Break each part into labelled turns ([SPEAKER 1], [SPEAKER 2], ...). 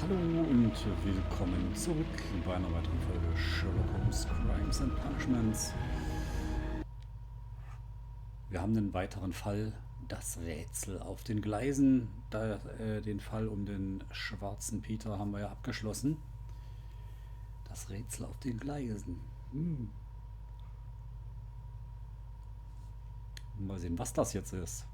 [SPEAKER 1] Hallo und willkommen zurück bei einer weiteren Folge Sherlock Holmes Crimes and Punishments. Wir haben einen weiteren Fall, das Rätsel auf den Gleisen. Den Fall um den schwarzen Peter haben wir ja abgeschlossen. Das Rätsel auf den Gleisen. Mal sehen, was das jetzt ist.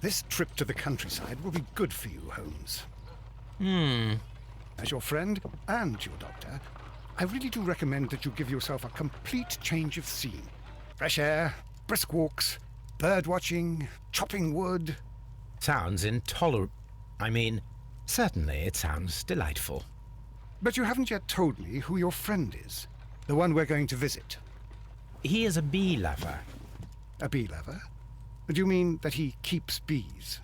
[SPEAKER 2] This trip to the countryside will be good for you, Holmes. As your friend and your doctor, I really do recommend that you give yourself a complete change of scene. Fresh air, brisk walks, bird watching, chopping wood.
[SPEAKER 3] Sounds intolerable. Certainly it sounds delightful.
[SPEAKER 2] But you haven't yet told me who your friend is, the one we're going to visit.
[SPEAKER 3] He is a bee lover.
[SPEAKER 2] A bee lover? Do you mean that he keeps bees?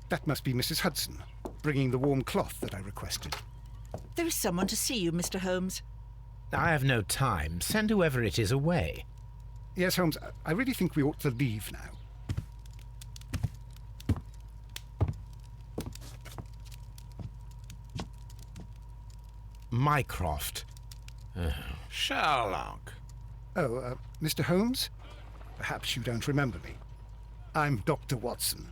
[SPEAKER 2] That must be Mrs. Hudson, bringing the warm cloth that I requested.
[SPEAKER 4] There is someone to see you, Mr. Holmes.
[SPEAKER 3] I have no time. Send whoever it is away.
[SPEAKER 2] Yes, Holmes, I really think we ought to leave now.
[SPEAKER 3] Mycroft.
[SPEAKER 5] Sherlock.
[SPEAKER 2] Oh, Mr. Holmes? Perhaps you don't remember me. I'm Dr. Watson.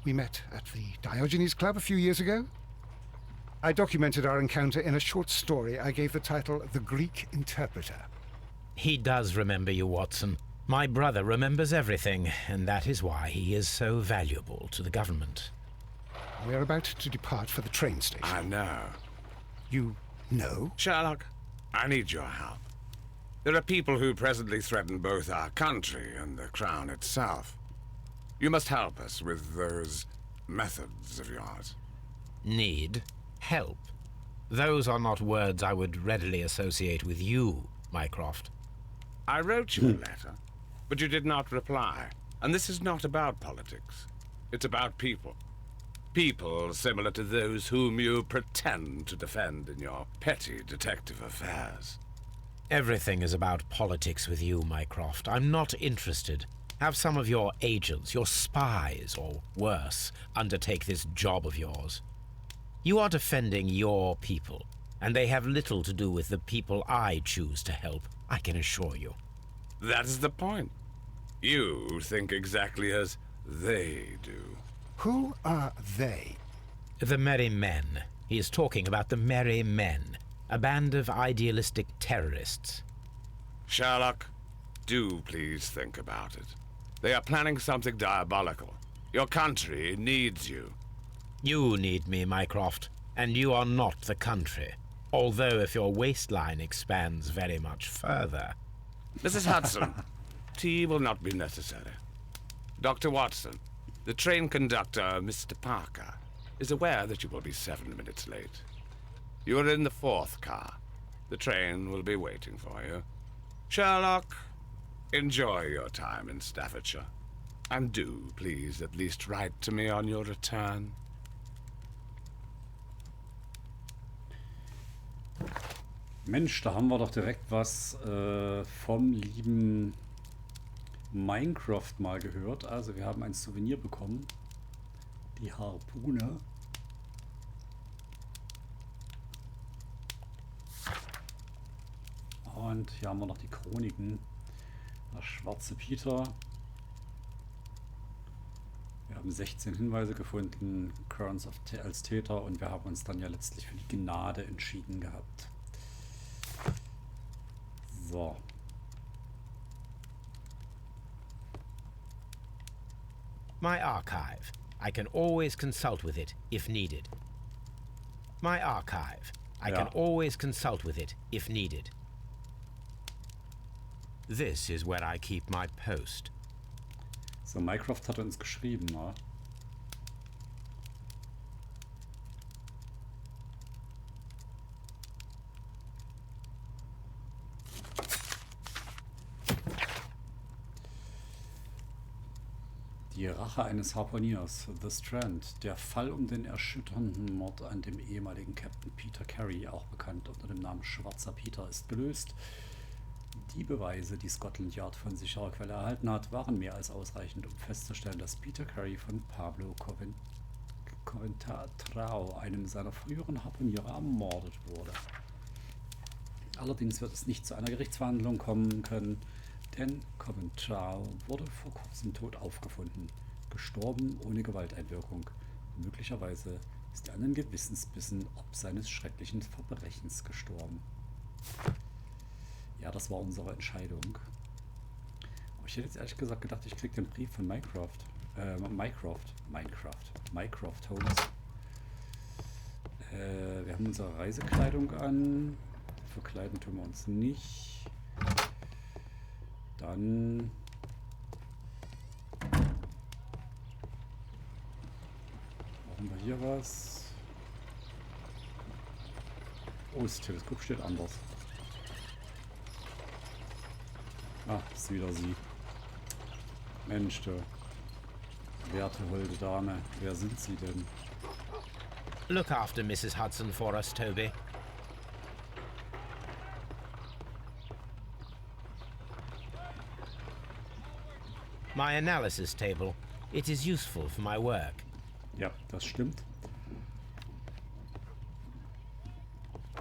[SPEAKER 2] We met at the Diogenes Club a few years ago. I documented our encounter in a short story I gave the title The Greek Interpreter.
[SPEAKER 3] He does remember you, Watson. My brother remembers everything, and that is why he is so valuable to the government.
[SPEAKER 2] We're about to depart for the train station.
[SPEAKER 5] I know.
[SPEAKER 2] You know?
[SPEAKER 5] Sherlock, I need your help. There are people who presently threaten both our country and the crown itself. You must help us with those methods of yours.
[SPEAKER 3] Need help. Those are not words I would readily associate with you, Mycroft.
[SPEAKER 5] I wrote you a letter, but you did not reply. And this is not about politics. It's about people. People similar to those whom you pretend to defend in your petty detective affairs.
[SPEAKER 3] Everything is about politics with you, Mycroft. I'm not interested. Have some of your agents, your spies, or worse, undertake this job of yours. You are defending your people, and they have little to do with the people I choose to help, I can assure you.
[SPEAKER 5] That is the point. You think exactly as they do.
[SPEAKER 2] Who are they?
[SPEAKER 3] The Merry Men. He is talking about the Merry Men, a band of idealistic terrorists.
[SPEAKER 5] Sherlock, do please think about it. They are planning something diabolical. Your country needs you.
[SPEAKER 3] You need me, Mycroft, and you are not the country. Although if your waistline expands very much further.
[SPEAKER 5] Mrs. Hudson, tea will not be necessary. Dr. Watson, the train conductor, Mr. Parker, is aware that you will be 7 minutes late. You are in the 4th car. The train will be waiting for you. Sherlock, enjoy your time in Staffordshire. And do, please, at least write to me on your return.
[SPEAKER 1] Mensch, da haben wir doch direkt was vom lieben Minecraft mal gehört. Also wir haben ein Souvenir bekommen. Die Harpune. Und hier haben wir noch die Chroniken. Der schwarze Peter. Wir haben 16 Hinweise gefunden, Kearns als Täter, und wir haben uns dann ja letztlich für die Gnade entschieden gehabt. So.
[SPEAKER 3] My archive. I can always consult with it if needed. My archive. I can always consult with it if needed. This is where I keep my post.
[SPEAKER 1] So, Mycroft hat uns geschrieben, ne? Die Rache eines Harpuniers, The Strand, der Fall um den erschütternden Mord an dem ehemaligen Captain Peter Carey, auch bekannt unter dem Namen Schwarzer Peter, ist gelöst. Die Beweise, die Scotland Yard von sicherer Quelle erhalten hat, waren mehr als ausreichend, um festzustellen, dass Peter Carey von Pablo Coventrao, einem seiner früheren Harpuniere, ermordet wurde. Allerdings wird es nicht zu einer Gerichtsverhandlung kommen können, denn Coventrao wurde vor kurzem tot aufgefunden, gestorben ohne Gewalteinwirkung. Möglicherweise ist er an den Gewissensbissen ob seines schrecklichen Verbrechens gestorben. Ja, das war unsere Entscheidung. Aber ich hätte jetzt ehrlich gesagt gedacht, ich kriege den Brief von Mycroft Holmes. Wir haben unsere Reisekleidung an. Verkleiden tun wir uns nicht. Dann machen wir hier was. Oh, das Teleskop steht anders. Ah, ist wieder sie. Mensch, du. Werte holde Dame, wer sind Sie denn?
[SPEAKER 3] Look after Mrs. Hudson for us, Toby. My analysis table. It is useful for my work.
[SPEAKER 1] Ja, das stimmt.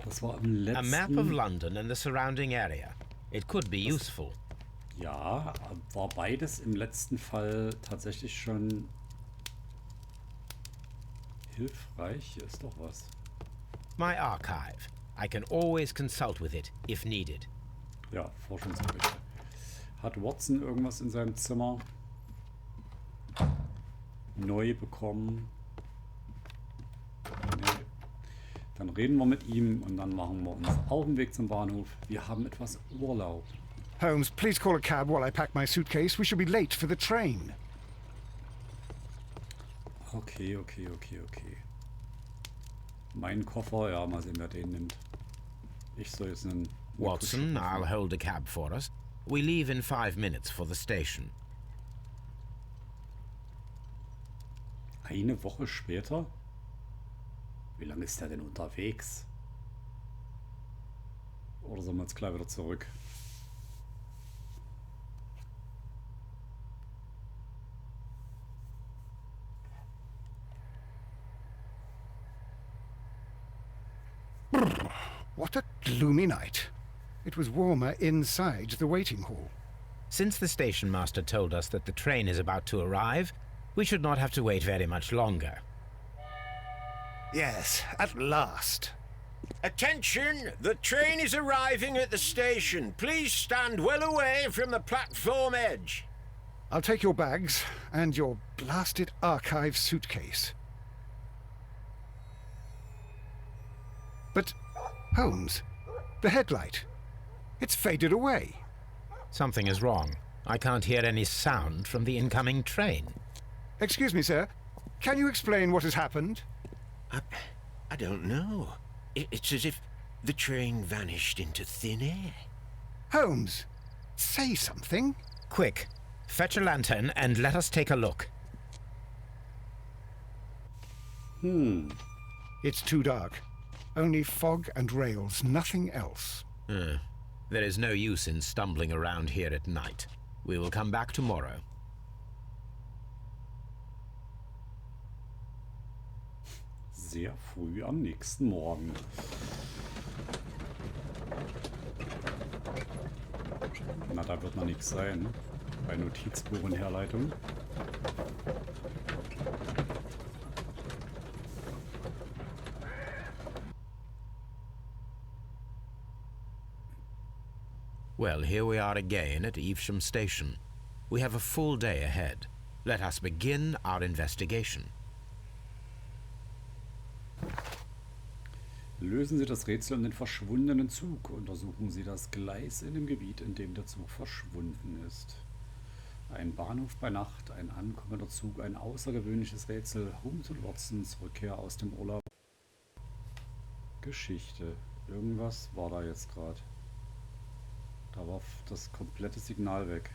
[SPEAKER 1] Das war im letzten...
[SPEAKER 3] A map of London and the surrounding area. It could be useful.
[SPEAKER 1] Ja, war beides im letzten Fall tatsächlich schon hilfreich. Hier ist doch was.
[SPEAKER 3] My archive. I can always consult with it, if needed.
[SPEAKER 1] Ja, Forschungsberichte. Hat Watson irgendwas in seinem Zimmer neu bekommen? Nee. Dann reden wir mit ihm und dann machen wir uns auf den Weg zum Bahnhof. Wir haben etwas Urlaub.
[SPEAKER 2] Holmes, please call a cab while I pack my suitcase. We shall be late for the train.
[SPEAKER 1] Okay. Mein Koffer, ja, mal sehen, wer den nimmt. Ich soll jetzt einen...
[SPEAKER 3] Watson, I'll hold a cab for us. We leave in 5 minutes for the station.
[SPEAKER 1] Eine Woche später? Wie lange ist der denn unterwegs? Oder sollen wir jetzt gleich wieder zurück?
[SPEAKER 2] What a gloomy night. It was warmer inside the waiting hall.
[SPEAKER 3] Since the station master told us that the train is about to arrive, we should not have to wait very much longer.
[SPEAKER 2] Yes, at last.
[SPEAKER 6] Attention! The train is arriving at the station. Please stand well away from the platform edge.
[SPEAKER 2] I'll take your bags and your blasted archive suitcase. But, Holmes, the headlight. It's faded away.
[SPEAKER 3] Something is wrong. I can't hear any sound from the incoming train.
[SPEAKER 2] Excuse me, sir. Can you explain what has happened?
[SPEAKER 6] I don't know. It's as if the train vanished into thin air.
[SPEAKER 2] Holmes, say something.
[SPEAKER 3] Quick, fetch a lantern and let us take a look.
[SPEAKER 2] It's too dark. Only fog and rails, nothing else.
[SPEAKER 3] There is no use in stumbling around here at night. We will come back tomorrow.
[SPEAKER 1] Sehr früh am nächsten Morgen. Na, da wird noch nichts sein. Bei Notizbuch und Herleitung.
[SPEAKER 3] Well, here we are again at Evesham Station. We have a full day ahead. Let us begin our investigation.
[SPEAKER 1] Lösen Sie das Rätsel um den verschwundenen Zug. Untersuchen Sie das Gleis in dem Gebiet, in dem der Zug verschwunden ist. Ein Bahnhof bei Nacht, ein ankommender Zug, ein außergewöhnliches Rätsel. Holmes und Watsons Rückkehr aus dem Urlaub. Geschichte. Irgendwas war da jetzt gerade. Da war das komplette Signal weg.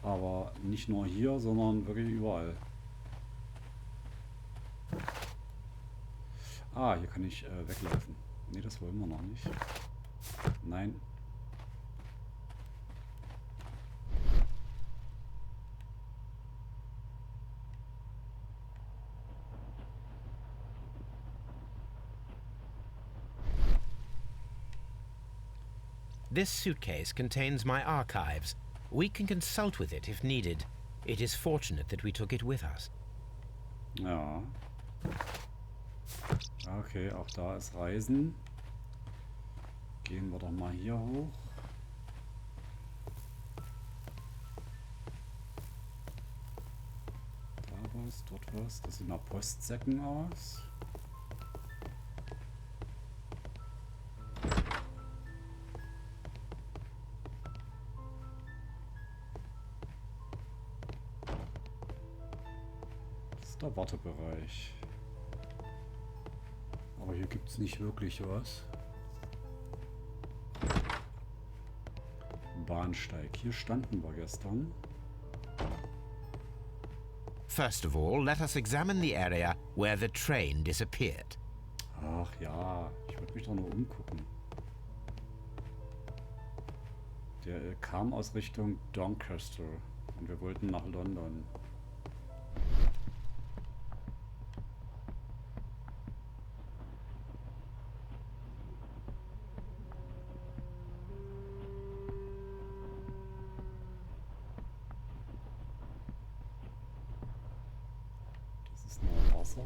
[SPEAKER 1] Aber nicht nur hier, sondern wirklich überall. Ah, hier kann ich weglaufen. Ne, das wollen wir noch nicht. Nein.
[SPEAKER 3] This suitcase contains my archives. We can consult with it if needed. It is fortunate that we took it with us.
[SPEAKER 1] Ja. Okay, auch da ist Reisen. Gehen wir doch mal hier hoch. Da was, dort was. Das sieht nach Postsäcken aus. Das ist der Wartebereich. Aber hier gibt es nicht wirklich was. Bahnsteig. Hier standen wir gestern.
[SPEAKER 3] First of all, let us examine the area where the train disappeared.
[SPEAKER 1] Ach ja, ich wollte mich doch nur umgucken. Der kam aus Richtung Doncaster und wir wollten nach London. Das ist nur Wasser.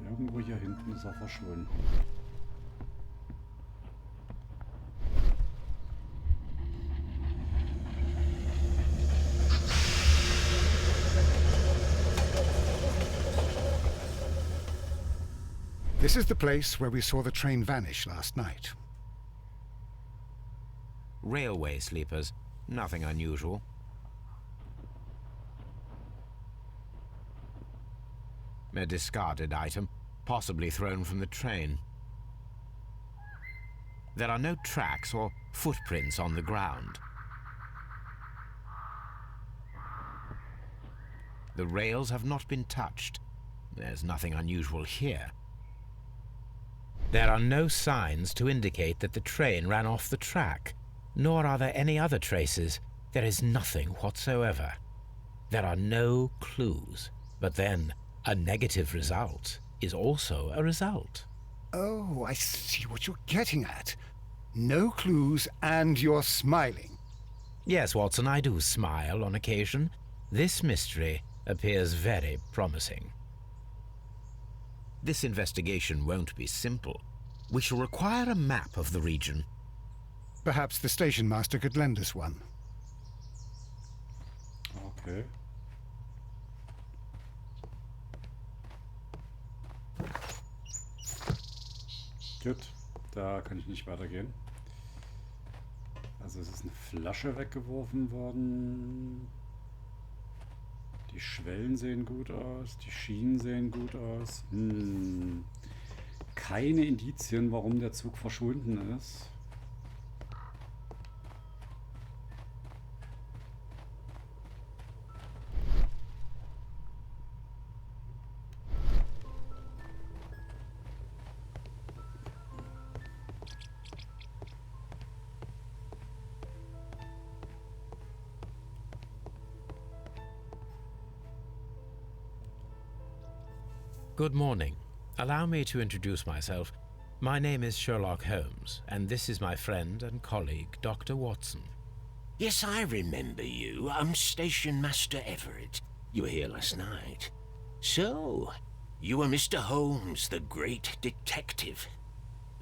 [SPEAKER 1] Irgendwo hier hinten ist er verschwunden.
[SPEAKER 2] This is the place where we saw the train vanish last night.
[SPEAKER 3] Railway sleepers. Nothing unusual. A discarded item, possibly thrown from the train. There are no tracks or footprints on the ground. The rails have not been touched. There's nothing unusual here. There are no signs to indicate that the train ran off the track, nor are there any other traces. There is nothing whatsoever. There are no clues. But then, a negative result is also a result.
[SPEAKER 2] Oh, I see what you're getting at. No clues and you're smiling.
[SPEAKER 3] Yes, Watson, I do smile on occasion. This mystery appears very promising. This investigation won't be simple. We shall require a map of the region.
[SPEAKER 2] Perhaps the station master could lend us one.
[SPEAKER 1] Okay. Gut, da kann ich nicht weitergehen. Also es ist eine Flasche weggeworfen worden. Die Schwellen sehen gut aus, die Schienen sehen gut aus. Keine Indizien, warum der Zug verschwunden ist.
[SPEAKER 3] Good morning. Allow me to introduce myself. My name is Sherlock Holmes, and this is my friend and colleague, Dr. Watson.
[SPEAKER 6] Yes, I remember you. I'm Station Master Everett. You were here last night. So, you are Mr. Holmes, the great detective.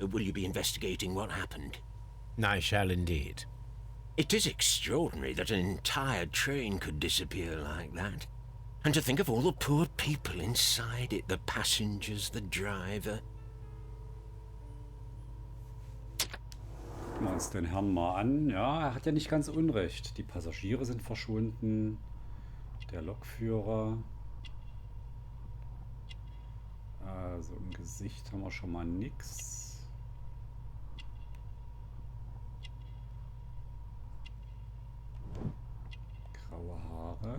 [SPEAKER 6] Will you be investigating what happened?
[SPEAKER 3] I shall indeed.
[SPEAKER 6] It is extraordinary that an entire train could disappear like that. And to think of all the poor people inside it, the passengers, the driver.
[SPEAKER 1] Gucken wir uns den Herrn mal an. Ja, er hat ja nicht ganz unrecht. Die Passagiere sind verschwunden. Der Lokführer. Also im Gesicht haben wir schon mal nix. Graue Haare.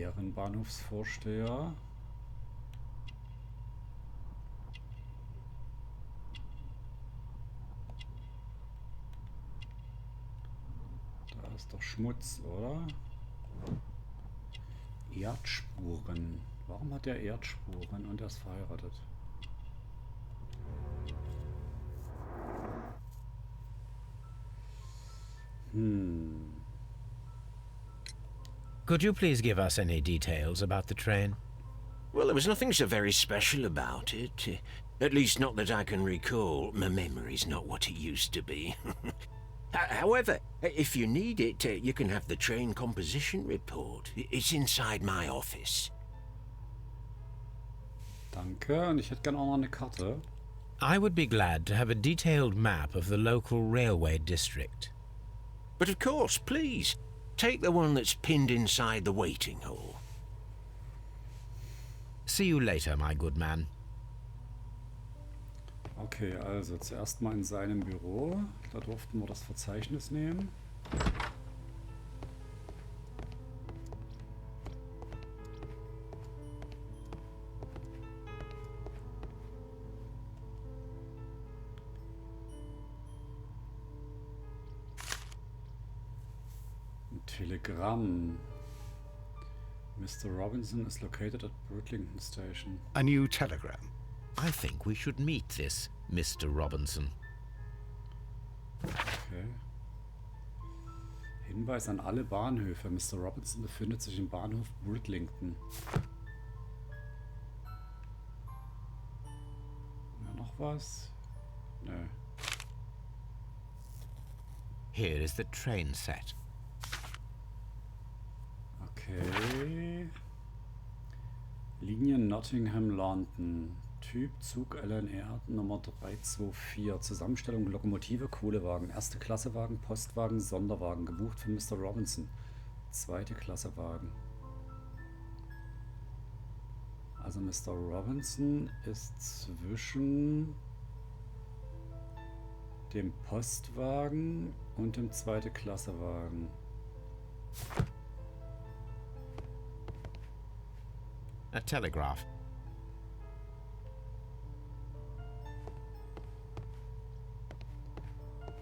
[SPEAKER 1] Ehrenbahnhofsvorsteher. Da ist doch Schmutz, oder? Erdspuren. Warum hat er Erdspuren und er ist verheiratet?
[SPEAKER 3] Could you please give us any details about the train?
[SPEAKER 6] Well, there was nothing so very special about it. At least not that I can recall. My memory's not what it used to be. However, if you need it, you can have the train composition report. It's inside my office.
[SPEAKER 1] Danke, und ich hätte gerne auch noch eine Karte.
[SPEAKER 3] I would be glad to have a detailed map of the local railway district.
[SPEAKER 6] But of course, please, take the one that's pinned inside the waiting hall.
[SPEAKER 3] See you later, my good man.
[SPEAKER 1] Okay, also zuerst mal in seinem Büro. Da durften wir das Verzeichnis nehmen. Ein Telegramm. Mr. Robinson is located at Bridlington Station.
[SPEAKER 2] A new telegram.
[SPEAKER 3] I think we should meet this Mr. Robinson.
[SPEAKER 1] Okay. Hinweis an alle Bahnhöfe. Mr. Robinson befindet sich im Bahnhof Bridlington. Ja, noch was? Nö.
[SPEAKER 3] Here is the train set.
[SPEAKER 1] Okay. Linie Nottingham-London. Typ Zug LNR Nummer 324. Zusammenstellung Lokomotive, Kohlewagen. Erste Klasse Wagen, Postwagen, Sonderwagen. Gebucht von Mr. Robinson. Zweite Klasse Wagen. Also Mr. Robinson ist zwischen dem Postwagen und dem zweite Klasse Wagen.
[SPEAKER 3] A telegraph.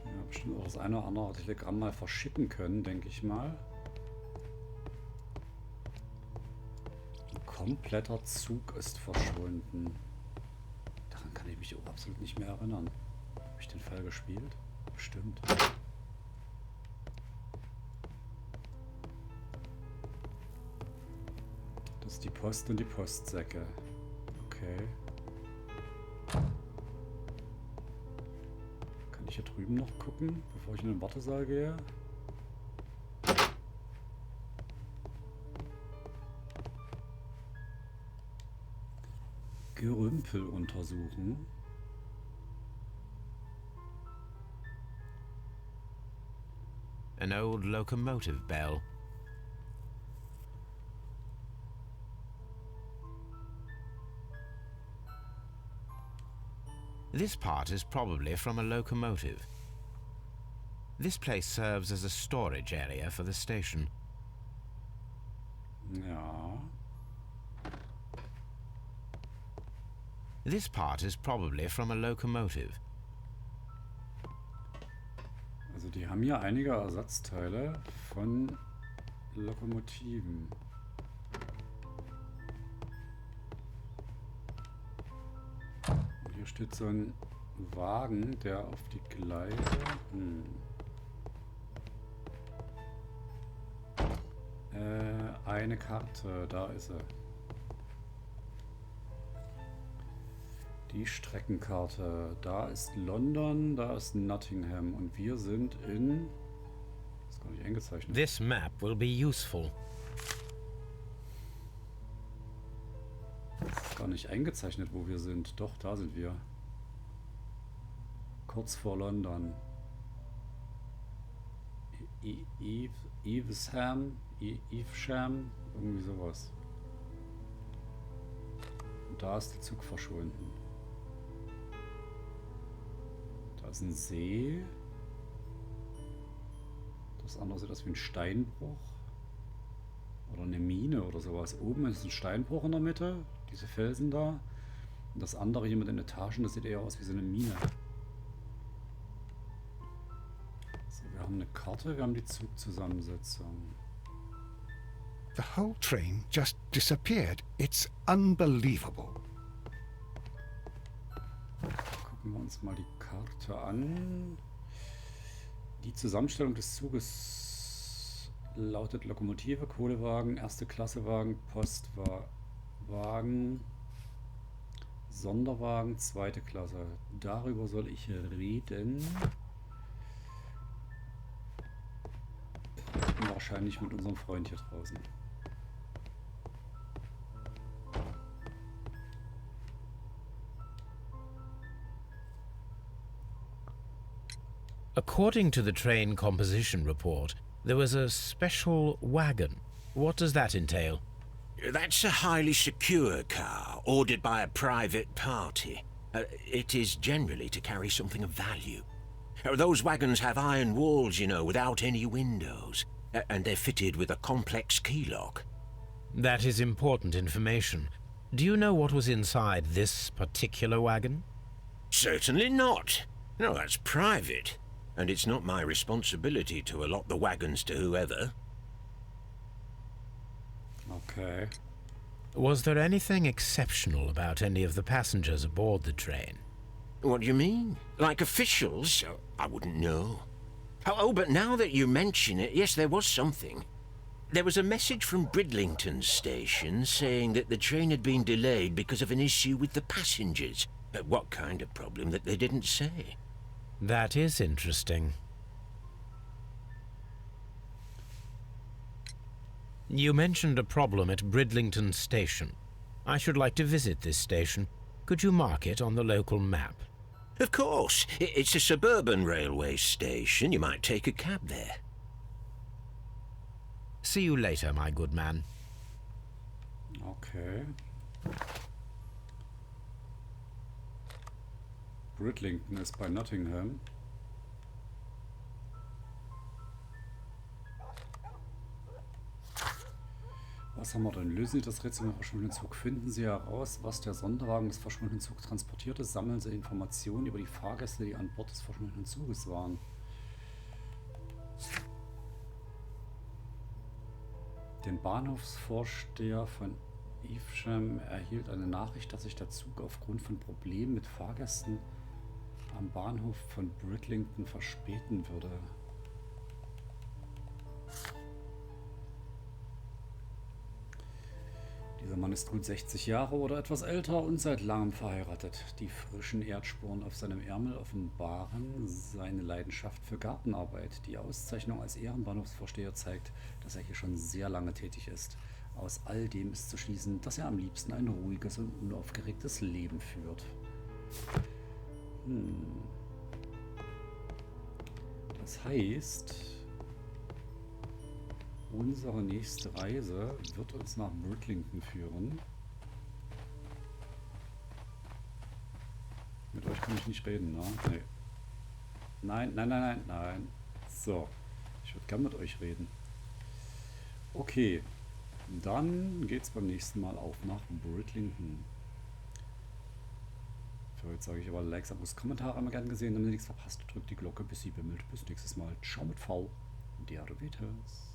[SPEAKER 1] Ja, bestimmt auch das eine oder andere Telegramm mal verschicken können, denke ich mal. Ein kompletter Zug ist verschwunden. Daran kann ich mich auch absolut nicht mehr erinnern. Habe ich den Fall gespielt? Bestimmt. Das ist die Post und die Postsäcke. Okay. Kann ich hier drüben noch gucken, bevor ich in den Wartesaal gehe? Gerümpel untersuchen.
[SPEAKER 3] An old locomotive bell. This part is probably from a locomotive. This place serves as a storage area for the station.
[SPEAKER 1] Ja.
[SPEAKER 3] This part is probably from a locomotive.
[SPEAKER 1] Also die haben hier einige Ersatzteile von Lokomotiven. Und hier steht so ein Wagen, der auf die Gleise... eine Karte, da ist sie. Die Streckenkarte. Da ist London, da ist Nottingham und wir sind in... Das ist gar nicht eingezeichnet.
[SPEAKER 3] This map will be useful.
[SPEAKER 1] Das ist gar nicht eingezeichnet, wo wir sind. Doch, da sind wir. Kurz vor London. Evesham, irgendwie sowas. Und da ist der Zug verschwunden. Da ist ein See. Das andere sieht aus wie ein Steinbruch. Oder eine Mine oder sowas. Oben ist ein Steinbruch in der Mitte, diese Felsen da. Und das andere hier mit den Etagen, das sieht eher aus wie so eine Mine. So, wir haben eine Karte, wir haben die Zugzusammensetzung.
[SPEAKER 2] The whole train just disappeared. It's unbelievable.
[SPEAKER 1] Gucken wir uns mal die Karte an. Die Zusammenstellung des Zuges lautet Lokomotive, Kohlewagen, erste Klasse Wagen, Postwagen, Sonderwagen, zweite Klasse. Darüber soll ich reden. Wahrscheinlich mit unserem Freund hier draußen.
[SPEAKER 3] According to the train composition report, there was a special wagon. What does that entail?
[SPEAKER 6] That's a highly secure car, ordered by a private party. It is generally to carry something of value. Those wagons have iron walls, you know, without any windows. And they're fitted with a complex key lock.
[SPEAKER 3] That is important information. Do you know what was inside this particular wagon?
[SPEAKER 6] Certainly not. No, that's private. And it's not my responsibility to allot the wagons to whoever.
[SPEAKER 1] Okay.
[SPEAKER 3] Was there anything exceptional about any of the passengers aboard the train?
[SPEAKER 6] What do you mean? Like officials? I wouldn't know. Oh, but now that you mention it, yes, there was something. There was a message from Bridlington station saying that the train had been delayed because of an issue with the passengers. But what kind of problem that they didn't say?
[SPEAKER 3] That is interesting. You mentioned a problem at Bridlington station. I should like to visit this station. Could you mark it on the local map?
[SPEAKER 6] Of course. It's a suburban railway station. You might take a cab there.
[SPEAKER 3] See you later, my good man.
[SPEAKER 1] Okay. Bridlington ist bei Nottingham. Was haben wir denn? Lösen Sie das Rätsel mit dem verschwundenen Zug. Finden Sie heraus, was der Sonderwagen des verschwundenen Zugs transportiert ist. Sammeln Sie Informationen über die Fahrgäste, die an Bord des verschwundenen Zuges waren. Den Bahnhofsvorsteher von Evesham erhielt eine Nachricht, dass sich der Zug aufgrund von Problemen mit Fahrgästen am Bahnhof von Bridlington verspäten würde. Dieser Mann ist gut 60 Jahre oder etwas älter und seit langem verheiratet. Die frischen Erdspuren auf seinem Ärmel offenbaren seine Leidenschaft für Gartenarbeit. Die Auszeichnung als Ehrenbahnhofsvorsteher zeigt, dass er hier schon sehr lange tätig ist. Aus all dem ist zu schließen, dass er am liebsten ein ruhiges und unaufgeregtes Leben führt. Das heißt, unsere nächste Reise wird uns nach Bridlington führen. Mit euch kann ich nicht reden, ne? Nee. Nein, nein, nein, nein, nein. So, ich würde gerne mit euch reden. Okay, dann geht's beim nächsten Mal auf nach Bridlington. Für heute sage ich aber Likes, Abos, Kommentare einmal gern gesehen, damit ihr nichts verpasst. Drückt die Glocke, bis sie bimmelt. Bis nächstes Mal. Ciao mit V. Der Vetus.